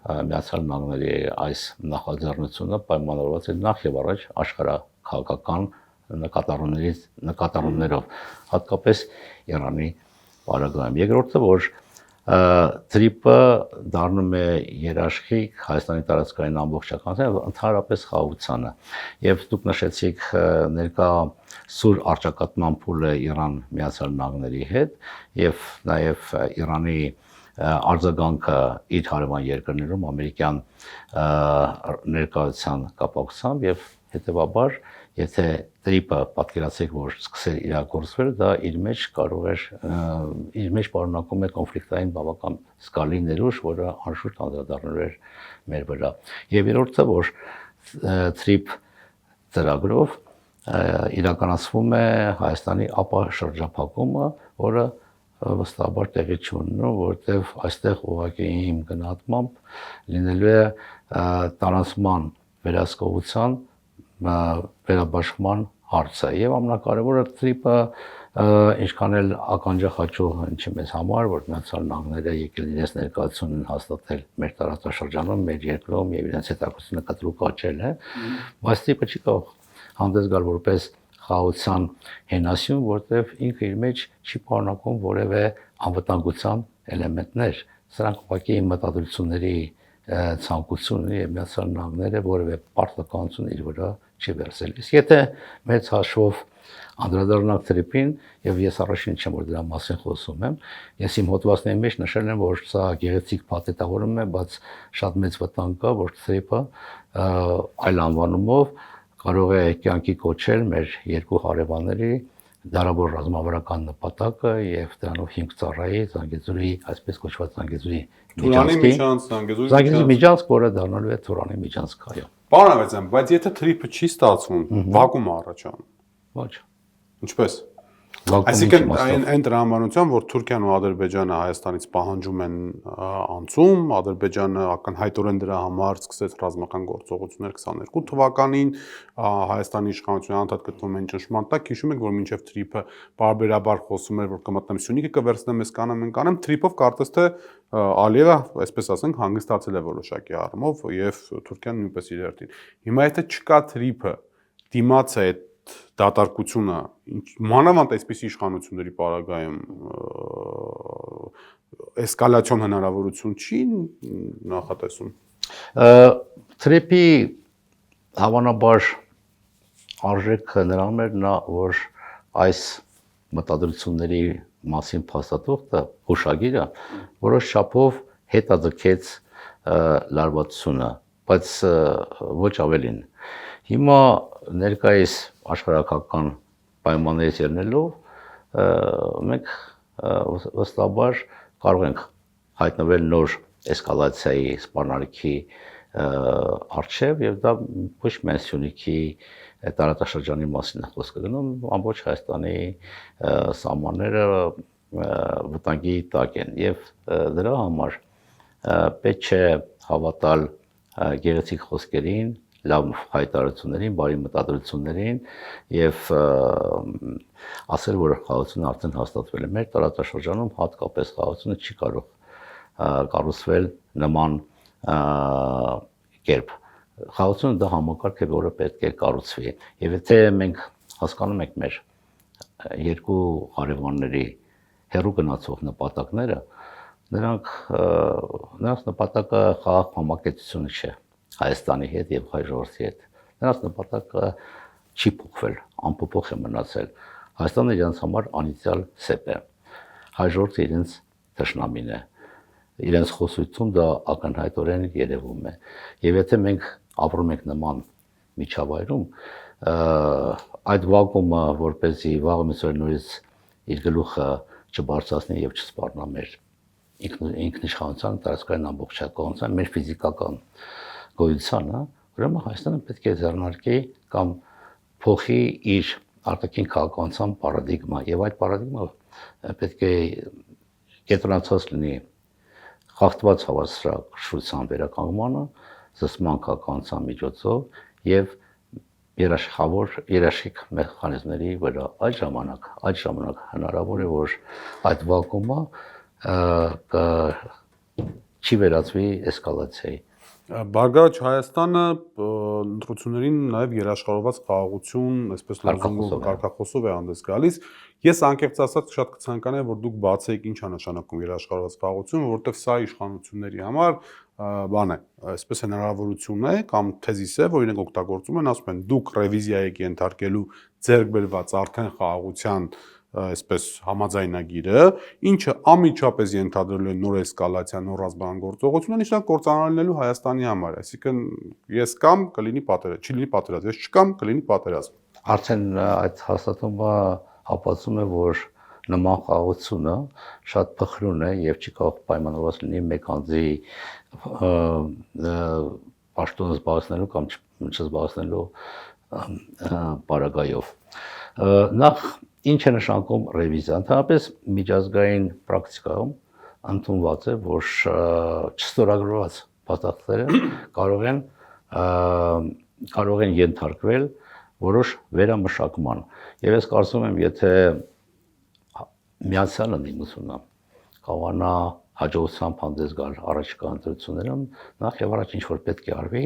Միացյալ Նահանգների այս նախաձեռնությունը պայմանավորված է նախ եւ առաջ աշխարհաքաղաքական նկատառումներով, հատկապես Իրանի պարագայում։ Երկրորդը, որ Թրիպը դառնում է երաշխիք Հայաստանի տարածքային ամբողջականության եւ ընդհանրապես խաղաղությանը։ Եվ դուք նշեցիք ներկա սուր առճակատման փուլը Իրան Միացյալ Նահանգների հետ եւ նաեւ Իրանի արձագանքը իր հարևան երկրներում ամերիկյան ներկայության կապակցությամբ եւ հետեւաբար եթե Թրիպը պատկերացեք, որ սկսել իրագործվել, դա իր մեջ կարող էր իր մեջ պարունակում է կոնֆլիկտային բավական զգալի ներուժ, որը անշուշտ անդրադառնալու էր մեր վրա։ Եվ երրորդը, որ Թրիպ ծրագրով իրականացվում է Հայաստանի ապաշրջափակումը, որը վստահաբար տեղի չունենում, որտեղ այստեղ ուղղակի իմ գնահատմամբ լինելու է տարանցման վերահսկողության վերաբաշխման հարցը եւ ամենակարևորը Թրիպը ինչքան էլ ականջախաչող ինչի մեզ համար, որ Միացյալ Նահանգները եկել իրենց ներկայացումն հաստատել մեր տարածաշրջանում, մեր երկրում եւ իրենց հետաքրքրությունը կտրուկ աճել է, բայց Թրիպը չի կարող հանդես գալ որպես խաղաղության հենասյուն, որտեղ ինքը իր մեջ չի պարունակում որևէ անվտանգության էլեմենտներ։ Սրանք ուղղակի մտադրությունների ցանկությունն եւ Միացյալ Նահանգները որևէ պարտականություն իր վրա չի վերցել։ Իսկ եթե մեծ հաշվով անդրադառնանք Թրիպին, եւ ես առաջին չեմ որ դրա մասին խոսում եմ, ես իմ հոդվածների մեջ նշել եմ, որ սա գեղեցիկ փաթեթավորում է, բայց շատ մեծ վտանգ կա, որ Թրիպը այլ անվանումով կարող է կյանքի կոչել մեր երկու հարևանների դարավոր ռազմավարական նպատակը եւ դրանով հիմք ծառայի Զանգեզուրի, այսպես կոչված Զանգեզուրի միջանցք, որը դառնալու է Թուրանի միջանցք, այո։ Պարոն Ավետիսյան, բայց եթե Թրիպը չի ստացվում, վակուում է առաջանում։ Ոչ։ Ինչպես։ Այսինքն այն տրամաբանության, որ Թուրքիան ու Ադրբեջանը Հայաստանից պահանջում են անցում, Ադրբեջանը ակնհայտորեն դրա համար սկսեց ռազմական գործողություններ 22 թվականին, Հայաստանի իշխանությունը անդադ գտնվում են ճնշման տակ, հիշում եք, որ մինչև Թրիպը բարբերաբար խոսում էր, որ կմտնեմ Սյունիքը կվերցնեմ, ես կանեմ, Թրիպով կարծես թե Ալիևը, այսպես ասենք, հանգստացել է որոշակի առումով եւ Թուրքիան նույնպես իր հերթին։ Հիմա եթե չկա Թրիպը, դիմաց է դատարկությունը, մանավանդ այսպիսի իշխանությունների պարագայում էսկալացիոն հնարավորություն չի նախատեսում։ Թրիպի հավանաբար արժեքը նրան էր նա, որ այս մտադրությունների մասին փաստաթուղթը, հուշագիրը որոշ չափով հետաձգեց լարվածությունը, բայց ոչ ավելին։ Հիմա ներկայիս աշխարհակական պայմաններից ելնելով մենք վստահաբար կարող ենք հայտնվել նոր էսկալացիայի սպառնալիքի առջև եւ դա ոչ միայն Սյունիքի տարածաշրջանի մասին է խոսքը գնում, ամբողջ Հայաստանի սահմանները վտանգի տակ են եւ դրա համար պետք չէ հավատալ գեղեցիկ խոսքերին, լավ հայտարարություններին, բարի մտադրություններին եւ ասել, որ խաղաղությունը արդեն հաստատվել է։ Մեր տարածաշրջանում հատկապես խաղաղությունը չի կարող կառուցվել նման կերպ։ Խաղաղությունը դա համակարգ է, որը պետք է կառուցվի։ Եվ եթե մենք հասկանում ենք մեր երկու հարևանների հեռու գնացող նպատակները, նրանց նպատակը խաղաղ համակեցությունը չէ Հայաստանի հետ եւ հայ ժողովրդի հետ։ Նրանց նպատակը չի փոխվել, անփոփոխ է մնացել։ Հայաստանը իրենց համար անիծյալ սեպ է։ Հայ ժողովուրդը իրենց թշնամին է։ Իրենց խոսույցում դա ակնհայտորեն երևում է։ Եվ եթե մենք ապրում ենք նման միջավայրում, այդ վակուումը, որպեսզի վաղը նորից իր գլուխը չբարձրացնի եւ չսպառնա մեր ինքնիշխանության, տարածքային ամբողջականության, մեր ֆիզիկական գոյությանը, ուրեմն Հայաստանը պետք է ձեռնարկի կամ փոխի իր արտաքին քաղաքականության պարադիգմա, եւ այդ պարադիգմա պետք է կենտրոնացած լինի խախտված հավասարակշռության վերականգնմանը, զսպման քաղաքականության միջոցով եւ երաշխիք մեխանիզմների վրա այդ ժամանակ հնարավոր է որ այդ վակուումը չի վերածվի էսկալացիայի։ Բարգավաճ Հայաստանը ընտրություններին նաև երաշխավորված խաղաղություն, այսպես լոզունգով կարգախոսով է հանդես գալիս։ Ես անկեղծ ասած շատ կցանկանայի, որ դուք բացեիք ինչ է նշանակում երաշխավորված խաղաղություն, որովհետև սա իշխանությունների համար բան է, այսպես հնարավորություն է կամ թեզիս է, որ իրենք օգտագործում են, ասում են դուք ռևիզիա եք ենթարկելու ձեռք բերված արդեն խաղաղության այսպես համաձայնագիրը, ինչը անմիջապես ենթադրելու է նոր էսկալացիա, նոր ռազմական գործողություն, ինչն կործանարելու Հայաստանի համար, այսինքն ես կամ կլինի պատերազմ, չի լինի պատերազմ, ես չկամ կլինի պատերազմ։ Արդեն այդ հաստատումը ապացուցում է, որ նման խաղաղությունը շատ փխրուն է եւ չի կարող պայմանավորված լինի մեկ անձի պաշտոնը զբաղեցնելու կամ չզբաղեցնելու պարագայով։ Նախ ինչ է նշանակում ռևիզիա։ Ընդհանրապես միջազգային պրակտիկայում ընդունված է, որ չստորագրված փաստաթղթերը կարող են ենթարկվել որոշ վերամշակման։ Եվ ես կարծում եմ, եթե Միացյալ Նահանգները կարողանա հաջողությամբ հանդես գալ առաջիկա ընտրություններում, նախ եւ առաջ ինչ որ պետք է արվի,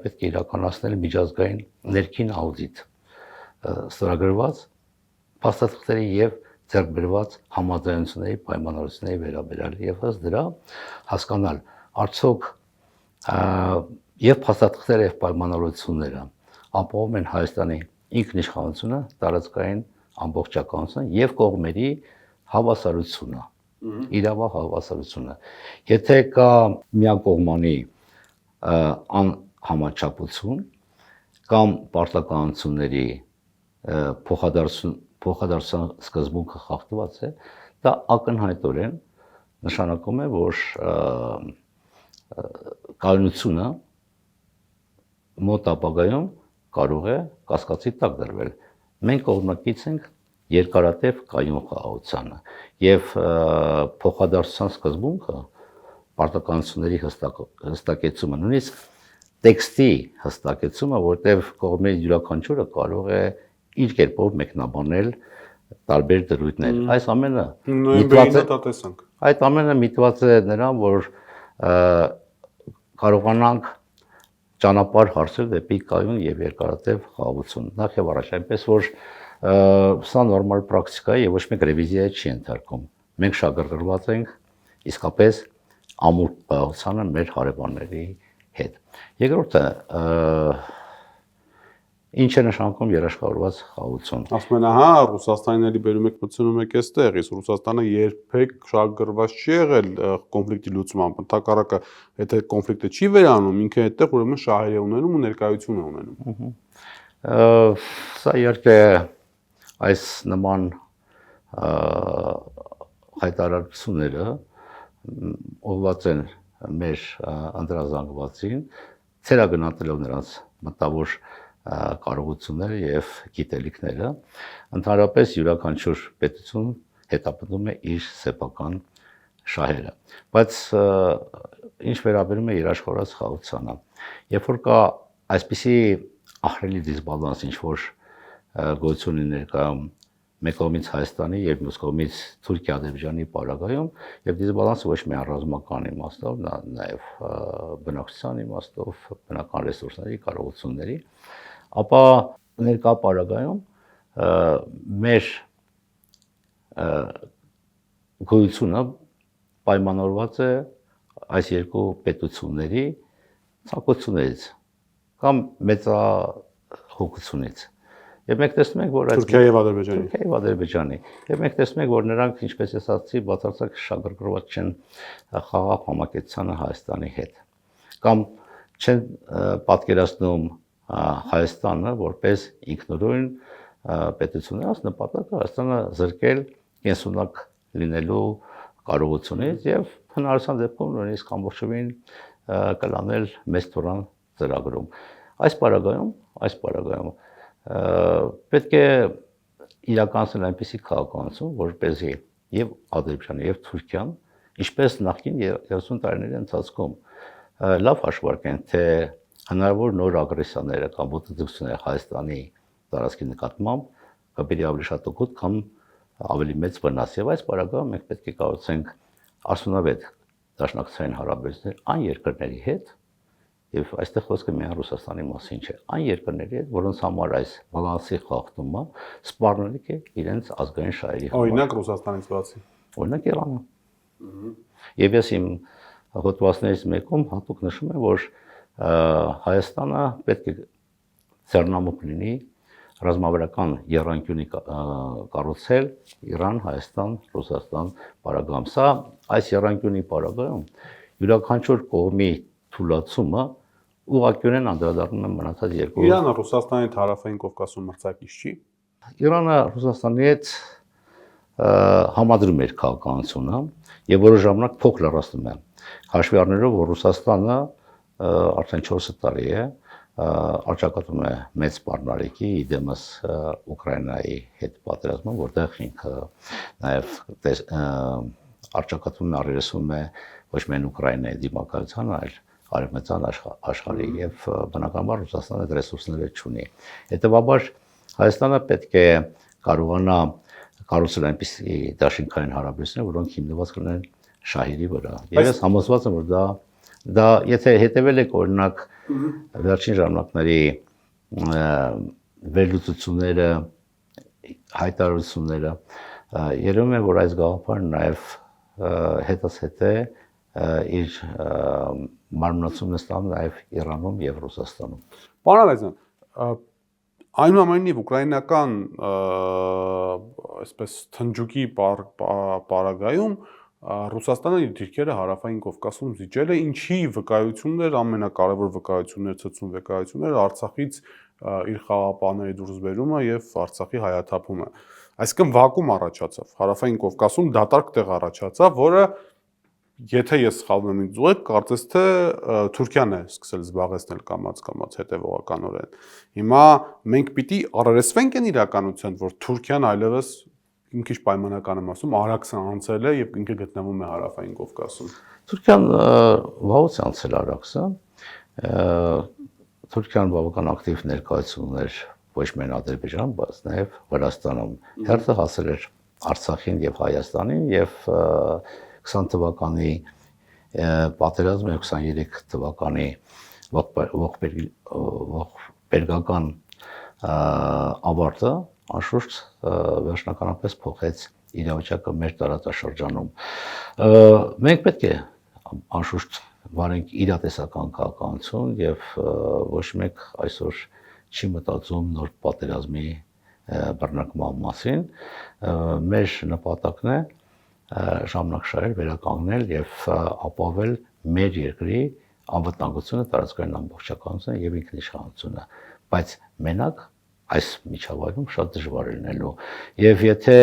պետք է իրականացնել միջազգային ներքին աուդիտ ստորագրված փաստաթղթերի եւ ձեռք բերված համաձայնությունների պայմանավորվածների վերաբերյալ եւ ըստ դրա հասկանալ արդյոք եւ փաստաթղթերը եւ պայմանավորվածությունները ապահովում են Հայաստանի ինքնիշխանությունը, տարածքային ամբողջականությունը եւ կողմերի հավասարությունը, իրավահ հավասարությունը։ Եթե կա միակողմանի անհամաչափություն կամ պարտականությունների փոխադարձության սկզբունքը խախտված է, դա ակնհայտորեն նշանակում է, որ կայունությունը մոտ ապագայում կարող է կասկածի տակ դրվել։ Մենք կողմնակից ենք երկարատև կայուն խաղաղությանը եւ փոխադարձության սկզբունքը պարտականությունների հստակեցումը, նույնիսկ տեքստի հստակեցումը, որտեղ կողմերի յուրաքանչյուրը կարող է իր կերպով մեկնաբանել տարբեր դրույթներ։ Այդ ամենը միտված է նրան, որ կարողանանք ճանապարհ հարցել դեպի կայուն եւ երկարատև խաղաղություն։ Նախ եւ առաջ այնպես որ սա նորմալ պրակտիկա է եւ ոչ մեկ ռևիզիա չի ենթարկում։ Մենք շահագրգռված ենք իսկապես ամուր խաղաղությանը մեր հարևանների հետ։ Երկրորդը ինչ է նշանակում երաշխավորված խաղաղություն։ Ասում են, ահա, Ռուսաստանիների բերում եք մտցնում եք այստեղ, իսկ Ռուսաստանը երբեք շահագրգռված չի եղել կոնֆլիկտի լուծմամբ։ Ընդհակառակը, եթե կոնֆլիկտը չի վերանում, ինքը այդտեղ ուրեմն շահեր է ունենում ու ներկայություն է ունենում։ Սա իհարկե այս նման հայտարարությունները ուղղված են մեր անդրազանգվածին, ցերագնահատելով նրանց մտավոր կարողությունները եւ գիտելիքները, ընդհանրապես յուրաքանչյուր պետություն հետապնդում է իր սեփական շահերը։ Բայց ինչ վերաբերում է երաշխավորված խաղաղությանը, երբ որ կա այսպիսի ահռելի դիսբալանս, ինչ որ գոյություն ունի ներկայում մեկ կողմից Հայաստանի եւ մյուս կողմից Թուրքիա-Ադրբեջանի պարագայում, եւ դիսբալանսը ոչ միայն ռազմական իմաստով, նաեւ բնակչության իմաստով, բնական ռեսուրսների, կարողությունների, ապա ներկա պարագայում մեր գոյությունը պայմանավորված է այս երկու պետությունների ցանկություններից կամ մեծահոգությունից։ Եվ մենք տեսնում ենք, որ Թուրքիայի եւ Ադրբեջանի։ Եվ մենք տեսնում ենք, որ նրանք, ինչպես ես ասացի, բացարձակ շահագրգռված չեն խաղաղ համակեցությանը Հայաստանի հետ։ Կամ չեն պատկերացնում Հայաստանը որպես ինքնուրույն պետություն, նպատակը Հայաստանը զրկել կենսունակ լինելու կարողությունից եւ հնարավորության դեպքում նույնիսկ ամբողջովին կլանել մեծ թորան ծրագրում։ Այս պարագայում պետք է իրականացնել այնպիսի քաղաքականություն, որպեսզի եւ Ադրբեջանը եւ Թուրքիան, ինչպես նախկին 30 տարիների ընթացքում լավ հաշվարկեն, թե հնարավոր նոր ագրեսիաները կամ ոտնձգությունները Հայաստանի տարածքի նկատմամբ կբերի ավելի շատ օգուտ կամ ավելի մեծ վնաս։ Եվ այս պարագայում մենք պետք է կառուցենք արդյունավետ դաշնակցային հարաբերություններ այն երկրների հետ, եւ այստեղ խոսքը միայն Ռուսաստանի մասին չէ, այն երկրների հետ, որոնց համար այս բալանսի խախտումը սպառնալիք է իրենց ազգային շահերի համար։ Օրինակ Ռուսաստանից բացի։ Օրինակ Իրանը։ Եվ ես իմ հոդվածներից մեկում հատուկ նշում եմ, որ Հայաստանը պետք է ձեռնամուխ լինի ռազմավարական եռանկյունի կառուցել Իրան, Հայաստան, Ռուսաստան պարագայում։ Սա այս եռանկյունի պարագայում յուրաքանչյուր կողմի թուլացումը ուղղակիորեն անդրադառնում է մնացած երկու։ Իրանը Ռուսաստանի հարավային Կովկասում մրցակից չի։ Իրանը Ռուսաստանի հետ համադրում էր քաղաքականությունը եւ որոշ ժամանակ փոքր լրացնում է։ Հաշվի առնելով, որ Ռուսաստանը արդեն 4 տարի է արճակատում է մեծ սպառնալիքի իդեմս Ուկրաինայի հետ պատերազմում, որտեղ ինքը նաեւ արճակատում է, առերեսվում է ոչ միայն Ուկրաինայի դիմակայությանը, այլ արևմտյան աշխարհի եւ բնականաբար Ռուսաստանը այդ ռեսուրսները չունի։ Հետեւաբար Հայաստանը պետք է կարողանա կառուցել այնպիսի դաշինքային հարաբերություններ, որոնք հիմնված կլինեն շահերի վրա։ Եվ ես համոզված եմ, որ դա եթե հետևել եք օրինակ վերջին ժամանակների վերլուծությունները, հայտարարությունները, երևում է, որ այս գաղափարը նաեւ հետզհետե իր մարմնացումն է ստանում նաեւ Իրանում եւ Ռուսաստանում։ Պարոն Ալեքսան, այնուամենայնիվ ուկրաինական այսպես թնջուկի պարագայում Ռուսաստանը իր դիրքերը հարավային Կովկասում զիջել է, ինչի վկայություններ, ամենակարևոր վկայությունները, ցցուն վկայությունները Արցախից իր խաղապահների դուրս բերումը եւ Արցախի հայաթափումը։ Այսինքն վակուում առաջացավ հարավային Կովկասում, դատարկ տեղ առաջացավ, որը եթե ես սխալվում եմ ինձ ուղղեք, կարծես թե Թուրքիան է սկսել զբաղեցնել կամաց հետևողականորեն։ Հիմա մենք պիտի առերեսվենք այն իրականության, որ Թուրքիան այլևս ինքիչ պայմանական եմ ասում, Արաքսն անցել է եւ ինքը գտնվում է հարավային Կովկասում։ Թուրքիան վաղուց անցել Արաքսը։ Թուրքիան բավական ակտիվ ներկայացում ուներ ոչ միայն Ադրբեջանում, բայց նաեւ Վրաստանում։ Հերթը հասել էր Արցախին եւ Հայաստանին եւ 20 թվականի պատերազմը 23 թվականի ողբերգական ավարտը անշուշտ վերջնականապես փոխեց իրավիճակը մեր տարածաշրջանում։ Մենք պետք է անշուշտ վարենք իրատեսական քաղաքականություն եւ ոչ մեկ այսօր չի մտածում նոր պատերազմի բռնկման մասին։ Մեր նպատակն է ժամանակ շահեր վերականգնել եւ ապավել մեր երկրի անվտանգությունը, տարածքային ամբողջականությունը եւ ինքնիշխանությունը, բայց մենակ այս միջավայրում շատ դժվար է լինելու։ Եվ եթե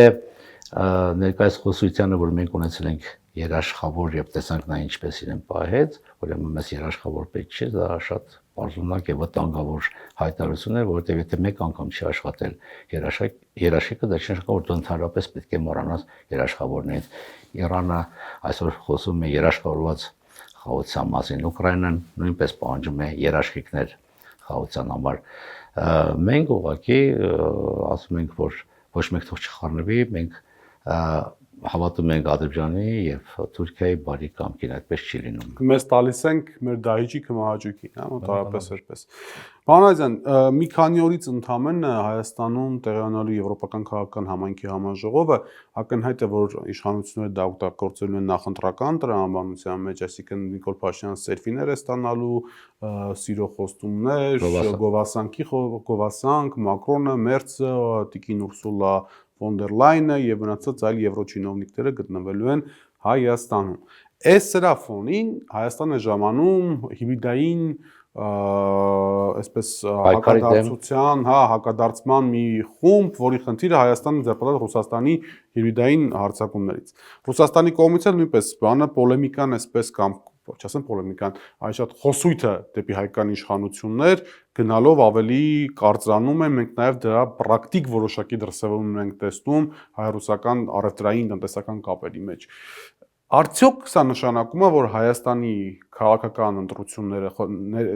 ներկայիս խոսությանը, որ մենք ունեցել ենք երաշխավոր եւ տեսանք նա ինչպես իրեն պահեց, ուրեմն մեզ երաշխավոր պետք չէ, դա շատ բարձունակ եւ վտանգավոր հայտարարություն է, որովհետեւ եթե մեկ անգամ չի աշխատել երաշխիքը, դա չի նշանակում, որ դու ընդհանրապես պետք է մոռանաս երաշխավորներից։ Իրանը այսօր խոսում է երաշխավորված խաղաղության մասին, Ուկրաինան նույնպես պահանջում է երաշխիքներ խաղաղության համար։ Մենք ուղղակի ասում ենք, որ ոչ մեկ թող չխառնվի, մենք հավատում ենք Ադրբեջանի եւ Թուրքիայի բարի կամքին, այդպես չի լինում։ Մեզ տալիս ենք մեր դահիճի կմահաճուկին, հա, մոտավորապես այդպես։ Պարոն Ալեքսան, մի քանի օրից ընդամենը Հայաստանում տեղանալու Եվրոպական քաղաքական համայնքի համաժողովը ակնհայտ է, որ իշխանությունները դա օգտագործելու են նախընտրական տրամաբանության մեջ, այսինքն Նիկոլ Փաշինյանը սելֆիներ է ստանալու, սիրո խոստումներ, գովասանք, Մակրոնը, Մերցը, Տիկին Ուրսուլա ֆոն դեր Լայնը եւ մնացած այլ եվրոչինովնիկները գտնվելու են Հայաստանում։ Այս սրա ֆոնին Հայաստանը ժամանում հիբրիդային այսպես հակադարձության, հակադարձման մի խումբ, որի խնդիրը Հայաստանը ձեռնարկել Ռուսաստանի հիբրիդային հարձակումներից։ Ռուսաստանի կողմից էլ նույնպես բանը պոլեմիկան այսպես կամ չասեմ պոլեմիկան, այն շատ խոսույթը դեպի հայկական իշխանություններ գնալով ավելի կարծրանում է, մենք նաև դրա պրակտիկ որոշակի դրսևորումներ ենք տեսնում հայ-ռուսական առևտրային տնտեսական կապերի մեջ։ Արդյոք սա նշանակում է, որ Հայաստանի քաղաքական ընտրությունները,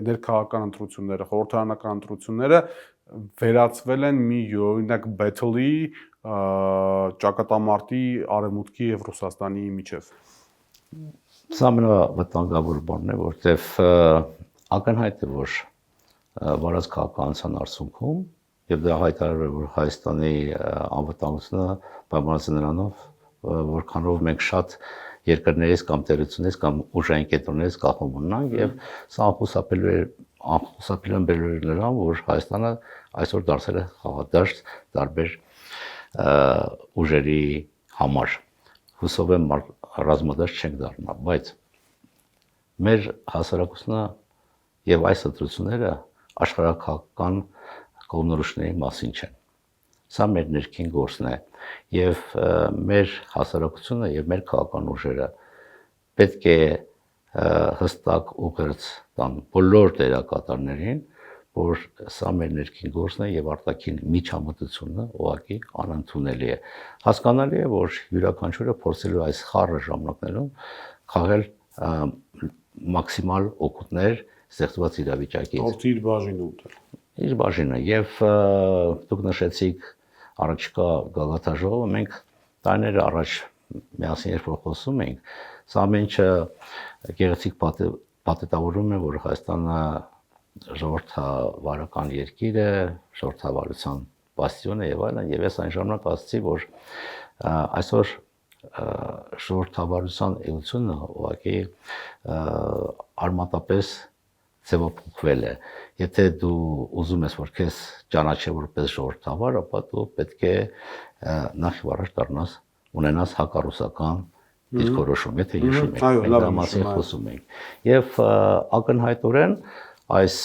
ներքաղաքական ընտրությունները, խորհրդարանական ընտրությունները վերածվել են մի օրինակ battle-ի, ճակատամարտի Արևմուտքի եւ Ռուսաստանի միջև։ Սա ամենավտանգավոր բանն է, որտեղ ակնհայտ է, որ վարած քաղաքականության արդյունքում եւ դա հայտարարվել է, որ Հայաստանի անվտանգությունը պայմանավորված է նրանով, որքանով մենք շատ երկրներից կամ տերություններից կամ ուժային կենտրոններից կախում ունենանք եւ սա անխուսափելի բերել նրան, որ Հայաստանը այսօր դարձել է խաղադաշտ տարբեր ուժերի համար։ Հուսով եմ ռազմադաշտ չենք դառնա, բայց մեր հասարակությունը եւ այս ընտրությունները աշխարհակաղակական կողմնորոշների մասին չեն։ Սա մեր ներքին գործն է եւ մեր հասարակությունը եւ մեր քաղաքական ուժերը պետք է հստակ ուղերձ տան բոլոր դերակատարներին, որ սա մեր ներքին գործն է եւ արտաքին միջամտությունը ուղղակի անընդունելի է։ Հասկանալի է, որ յուրաքանչյուրը փորձելու այս խառը ժամանակներում քաղել մաքսիմալ օգուտներ ստեղծված իրավիճակից։ Որտի իր բաժինը ուտել։ Իր բաժինը եւ դուք նշեցիք առաջիկա գագաթաժողովը, մենք տարիներ առաջ միասին երբ խոսում ենք, սա ամենը գեղեցիկ պատետավորում է, որ Հայաստանը ժողովրդավարական երկիր է, ժողովրդավարության բաստիոն է եւ այլն, եւ ես այն ժամանակ ասացի, որ այսօր ժողովրդավարության էությունը ուղղակի արմատապես ձևափոխվել է։ Եթե դու ուզում ես, որ քեզ ճանաչեն որպես ժողովրդավար, ապա դու պետք է նախ եւ առաջ դառնաս ունենաս հակառուսական դիրքորոշում, եթե հիշում եք, մենք դա մասին խոսում ենք։ Եվ ակնհայտորեն այս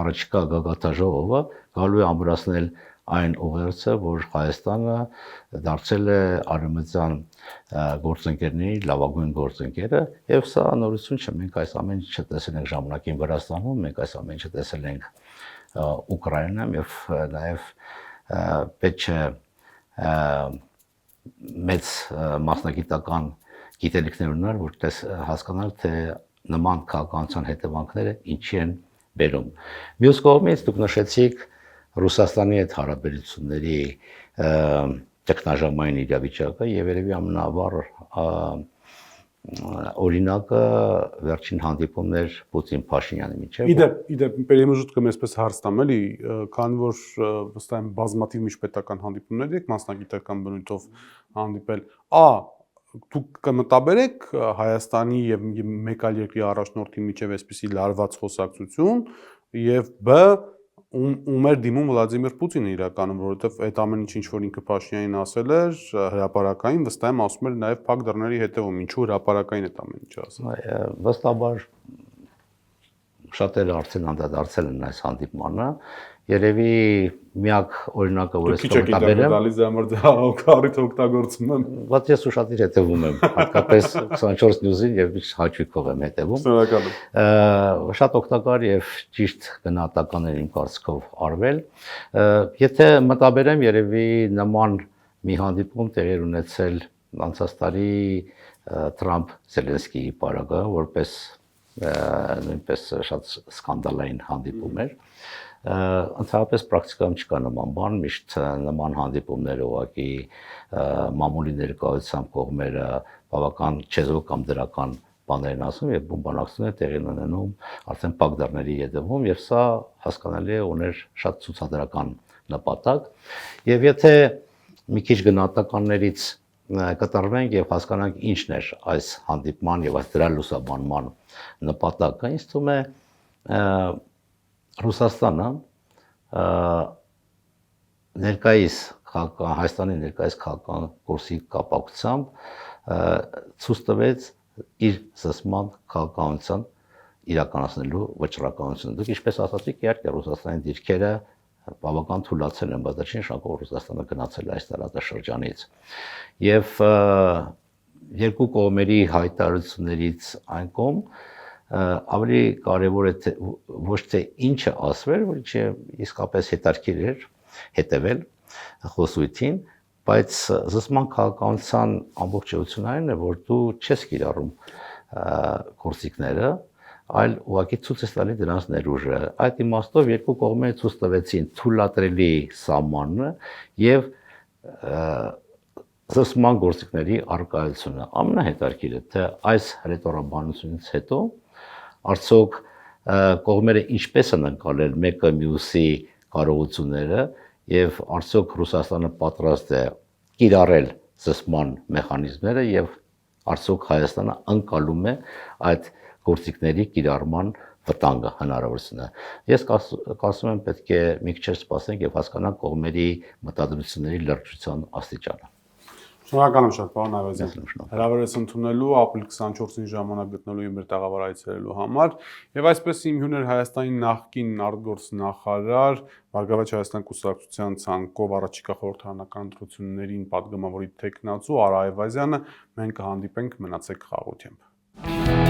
առաջիկա գագաթաժողովը գալու է ամրացնել այն ուղերձը, որ Հայաստանը դարձել է արևմտյան գործընկերների լավագույն գործընկերը, եւ սա նորություն չէ, մենք այս ամեն ինչը տեսել ենք ժամանակին Վրաստանում, մենք այս ամեն ինչը տեսել ենք Ուկրաինայում եւ նաեւ պետք է մեծ մասնագիտական գիտելիքներ ունենալ, որ հասկանալ թե նման քաղաքականության հետևանքները ինչի են բերում։ Մյուս կողմից դուք նշեցիք Ռուսաստանի հետ հարաբերությունների տեխնաժամային իրավիճակը եւ երևի ամենավառ օրինակը վերջին հանդիպումներ Պուտին-Փաշինյանի միջեւ։ Իդեպ перемежуткам այսպես հարց տամ էլի, քանի որ վստահ եմ բազմաթիվ միջպետական հանդիպումներ եք մասնագիտական բնույթով հանդիպել, դուք կմտաբերեք Հայաստանի եւ մեկ այլ երկրի առաջնորդի միջեւ այսպիսի լարված խոսակցություն եւ ում էր դիմում Վլադիմիր Պուտինը իրականում, որովհետև այդ ամեն ինչ որ ինքը Փաշինյանին ասել էր հրապարակային, վստահ եմ ասում էր նաև փակ դռների հետևում, ինչու հրապարակային այդ ամեն ինչը ասել։ Վստահաբար շատերը արդեն անդրադարձել են այս հանդիպմանը, երևի միակ օրինակը, որ ես կմտաբերեմ, դալիս համար դա օգտագործում եմ։ Բայց ես ուշադիր հետևում եմ, հատկապես 24 News-ին եւ հաճույքով եմ հետևում։ Շնորհակալ եմ։ Շատ օգտակար եւ ճիշտ գնահատականներ իմ կարծիքով արվել։ Եթե մտաբերեմ, երևի նման մի հանդիպում տեղի ունեցել անցած տարի Թրամփ-Զելենսկիի պարագայում, որպես նույնպես շատ սկանդալային հանդիպում էր։ Ընդհանրապես պրակտիկայում չկա նման բան, միշտ նման հանդիպումները ուղղակի մամուլի ներկայությամբ կողմերը բավական չեզոք կամ դրական բաներ են ասում եւ բումբանակցությունները տեղի ունենում արդեն փակ դռների հետևում եւ սա հասկանալի է ուներ շատ ցուցադրական նպատակ եւ եթե մի քիչ գնահատականներից կտրվենք եւ հասկանանք ինչն էր այս հանդիպման եւ այս դրա լուսաբանման նպատակը, ինձ թվում է Ռուսաստանը ներկայիս Հայաստանի ներկայիս քաղաքական կուրսի կապակցությամբ ցույց տվեց իր զսպման քաղաքականության իրականացնելու վճռականությունը։ Դուք ինչպես ասացիք, իհարկե Ռուսաստանի դիրքերը բավական թուլացել են, բայց դա չի նշանակում, որ Ռուսաստանը գնացել է այս տարածաշրջանից։ Եվ երկու կողմերի հայտարարություններից այն կողմ ավելի կարևոր է ոչ թե ինչը ասվել, որը իսկապես հետաքրքիր էր հետևել խոսույթին, բայց զսպման քաղաքականության ամբողջությունն այն է, որ դու չես կիրառում գործիքները, այլ ուղղակի ցույց ես տալի դրանց ներուժը։ Այդ իմաստով երկու կողմերը ցույց տվեցին թույլատրելի սահմանը եւ զսպման գործիքների առկայությունը։ Ամենահետաքրքիրը թե այս հռետորաբանությունից հետո արդյոք կողմերը ինչպես են ընկալել մեկը մյուսի կարողությունները եւ արդյոք Ռուսաստանը պատրաստ է կիրառել զսպման մեխանիզմները եւ արդյոք Հայաստանը ընկալում է այդ գործիքների կիրառման վտանգը, հնարավորությունը։ Ես կարծում եմ պետք է մի քիչ սպասենք եւ հասկանանք կողմերի մտադրությունների լրջության աստիճանը։ Շնորհակալ եմ շատ, պարոն Այվազյան։ Հրավերս ընդունելու, ապրիլ 24-ին ժամանակ գտնելու իմ տաղավար այցելելու համար եւ այսպես իմ հյուրն էր Հայաստանի նախկին արտգործնախարար, Բարգավաճ Հայաստան կուսակցության ցանկով առաջիկա խորհրդարանական ընտրություններին падգամավորի տեխնացու Արա Այվազյանը։ Մենք կհանդիպենք, մնացեք խաղաղությամբ։